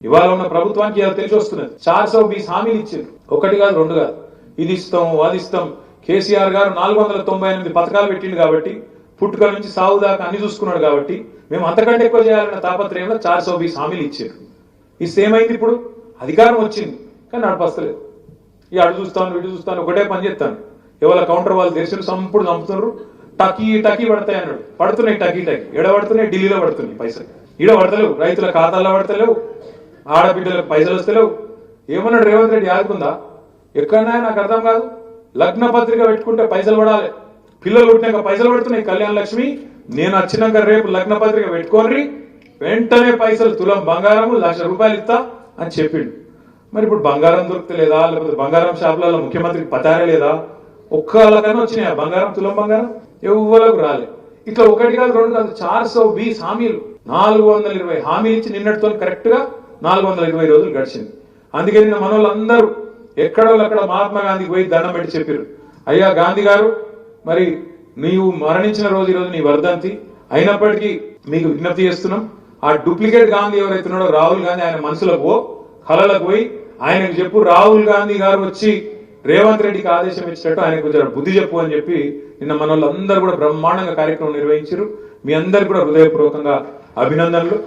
ఇవాళ ఉన్న ప్రభుత్వానికి ఇలా తెలిసి వస్తున్నది 420 హామీలు ఇచ్చారు. ఒకటి కాదు రెండు కాదు, ఇది ఇస్తాం అది ఇస్తాం. కేసీఆర్ గారు 498 పథకాలు పెట్టిండు కాబట్టి, పుట్టుక నుంచి సాగు దాకా అన్ని చూసుకున్నాడు కాబట్టి మేము అంతకంటే ఎక్కువ చేయాలన్న తాపత్రయంలో 420 హామీలు ఇచ్చారు. ఇస్తే ఏమైంది? ఇప్పుడు అధికారం వచ్చింది కానీ నడపస్తలేదు. ఈ అడు చూస్తాను ఇటు చూస్తాను ఒకటే పని చేస్తాను. ఎవరి కౌంటర్ వాళ్ళు తెరిచిన సంపుడు చంపుతున్నారు. టకీ టకీ పడతాయి అన్నాడు, పడుతున్నాయి టకీ టకీ. ఎడ పడుతున్నాయి? ఢిల్లీలో పడుతున్నాయి పైసలు, ఈడ పడతలేవు. రైతుల ఖాతాల్లో పడతలేవు, ఆడబిడ్డలకు పైసలు వస్తలేవు. ఏమన్నాడు రేవంత్ రెడ్డి? ఆదుకుందా ఎక్కడన్నా? నాకు అర్థం కాదు. లగ్న పత్రిక పెట్టుకుంటే పైసలు పడాలి, పిల్లలు పుట్టినాక పైసలు పడుతున్నాయి. కళ్యాణ లక్ష్మి నేను వచ్చినాక రేపు లగ్న పత్రిక పెట్టుకోండి, వెంటనే పైసలు తులం బంగారం ₹1,00,000 ఇస్తా అని చెప్పిండు. మరి ఇప్పుడు బంగారం దొరుకుతలేదా? లేకపోతే బంగారం షాపులలో ముఖ్యమంత్రికి పతారే లేదా? ఒక్కళ్ళకన్నా వచ్చినాయా బంగారం, తులం బంగారం? ఎవ్వరకు రాలే. ఇట్లా ఒకటి కాదు రెండు కాదు, 420 హామీలు, 420 హామీలు ఇచ్చి నిన్నటితో కరెక్ట్ గా 420 రోజులు గడిచింది. అందుకే నిన్న మన వాళ్ళందరూ ఎక్కడోళ్ళక్కడ మహాత్మా గాంధీకి పోయి దండం పెట్టి చెప్పారు, అయ్యా గాంధీ గారు, మరి నీవు మరణించిన రోజు ఈరోజు నీ వర్ధంతి అయినప్పటికీ మీకు విజ్ఞప్తి చేస్తున్నాం. ఆ డూప్లికేట్ గాంధీ ఎవరైతే ఉన్నాడో రాహుల్ గాంధీ, ఆయన మనసులకు పో, కళలకు పోయి ఆయనకు చెప్పు, రాహుల్ గాంధీ గారు వచ్చి రేవంత్ రెడ్డికి ఆదేశం ఇచ్చినట్టు ఆయనకు కొంచెం బుద్ధి చెప్పు అని చెప్పి నిన్న మన వాళ్ళందరూ కూడా బ్రహ్మాండంగా కార్యక్రమం నిర్వహించారు. మీ అందరికి కూడా హృదయపూర్వకంగా అభినందనలు.